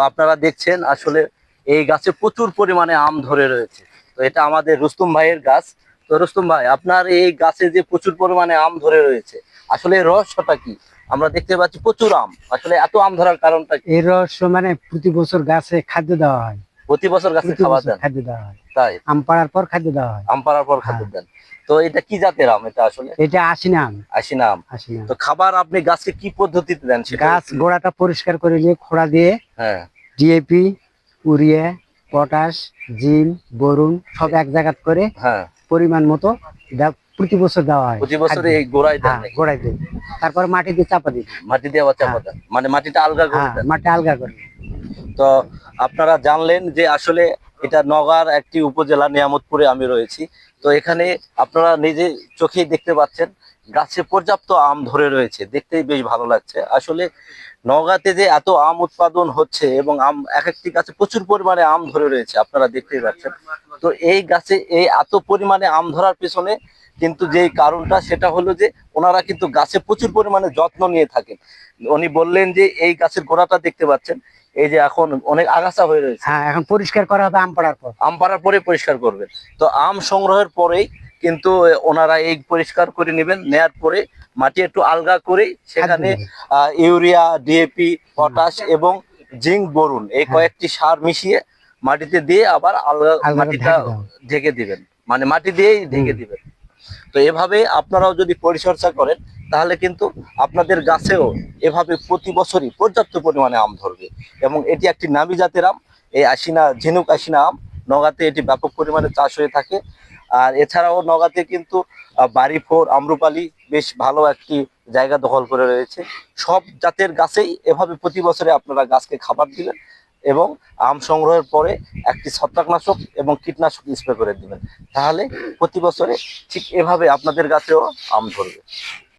আপনারা দেখছেন আসলে এই গাছে প্রচুর পরিমাণে আম ধরে রয়েছে। তো এটা আমাদের রুস্তম ভাইয়ের গাছ। তো রুস্তম ভাই, আপনার এই গাছে যে প্রচুর পরিমাণে আম ধরে রয়েছে, আসলে এর রহস্যটা কি? আমরা দেখতে পাচ্ছি প্রচুর আম, আসলে এত আম ধরার কারণটা কি? এর রহস্য মানে প্রতি বছর গাছে খাদ্য দেওয়া হয়। প্রতি বছর গাছে প্রতি খাবার বছর দেন? খাদ্য দেওয়া হয়, তাই? আম পাড়ার পর খাদ্য দেওয়া হয়। আম পাড়ার পর খাদ্য হ্যাঁ, দেন। তো এটা কি জাতের আম এটা আসলে? এটা আশিনা আম। আশিনা আম। আশিনা তো খাবার আপনি গাছকে কি পদ্ধতিতে দেন সেটা গাছ গোড়াটা পরিষ্কার করে নিয়ে খোঁড়া দিয়ে হ্যাঁ। ডিএপি, ইউরিয়া, পটাশ, জিন, বোরন সব এক জায়গা করে হ্যাঁ, পরিমাণ মতো প্রতি বছর দেওয়া হয়। প্রতি বছর খাদ্য। এই গোড়ায় দেন হ্যাঁ, নাকি? গোড়ায় দিই, তারপর মাটি দিয়ে চাপা দিই। মাটি দিয়ে আবার চাপা হ্যাঁ, দেন, মানে মাটিটা আলগা করে হ্যাঁ, দেন? মাটি আলগা করে। তো আপনারা জানলেন যে আসলে এটা নওগাঁর একটি উপজেলা, নিয়ামতপুরে আমি রয়েছি। তো এখানে আপনারা নিজে চোখেই দেখতে পাচ্ছেন গাছে পর্যাপ্ত আম ধরে রয়েছে, দেখতেই বেশ ভালো লাগছে। আসলে নওগাঁতে যে এত আম উৎপাদন হচ্ছে এবং আম এক একটি গাছে প্রচুর পরিমাণে আম ধরে রয়েছে, আপনারা দেখতেই পাচ্ছেন। তো এই গাছে এই এত পরিমাণে আম ধরার পিছনে কিন্তু যেই কারণটা, সেটা হলো যে ওনারা কিন্তু গাছে প্রচুর পরিমাণে যত্ন নিয়ে থাকেন। উনি বললেন যে এই গাছের গোড়াটা দেখতে পাচ্ছেন, এই যে এখন অনেক আগাছা হয়ে রয়েছে, হ্যাঁ, এখন পরিষ্কার করা হবে আম পাড়ার পর। আম পাড়ার পরে পরিষ্কার করবেন। তো আম সংগ্রহের পরেই কিন্তু ওনারা এই পরিষ্কার করে নেবেন, নেয়ার পরে মাটি একটু আলগা করে সেখানে ইউরিয়া, ডিএপি, পটাশ এবং জিঙ্ক, বোরন এই হ্যাঁ। কয়েকটি সার মিশিয়ে মাটিতে দিয়ে আবার আলগা আলগা করে মাটিটা ঢেকে দাও। ঢেকে দিবেন, মানে মাটি দিয়েই ঢেকে হুম। দিবেন। তো এভাবে আপনারাও যদি পরিচর্যা করেন তাহলে কিন্তু আপনাদের গাছেও এভাবে প্রতি বছরই পর্যাপ্ত পরিমাণে আম ধরবে। এবং এটি একটি নামি জাতের আম, এই আশিনা, ঝিনুক আশিনা আম। নওগাঁতে এটি ব্যাপক পরিমাণে চাষ হয়ে থাকে। আর এছাড়াও নওগাঁতে কিন্তু বাড়িফোর, আম্রপালি বেশ ভালো একটি জায়গা দখল করে রয়েছে। সব জাতের গাছেই এভাবে প্রতি বছরে আপনারা গাছকে খাবার দিবেন এবং আম সংগ্রহের পরে একটি ছত্রাকনাশক এবং কীটনাশক স্প্রে করে দিবেন, তাহলে প্রতি বছরে ঠিক এভাবে আপনাদের গাছেও আম ধরবে।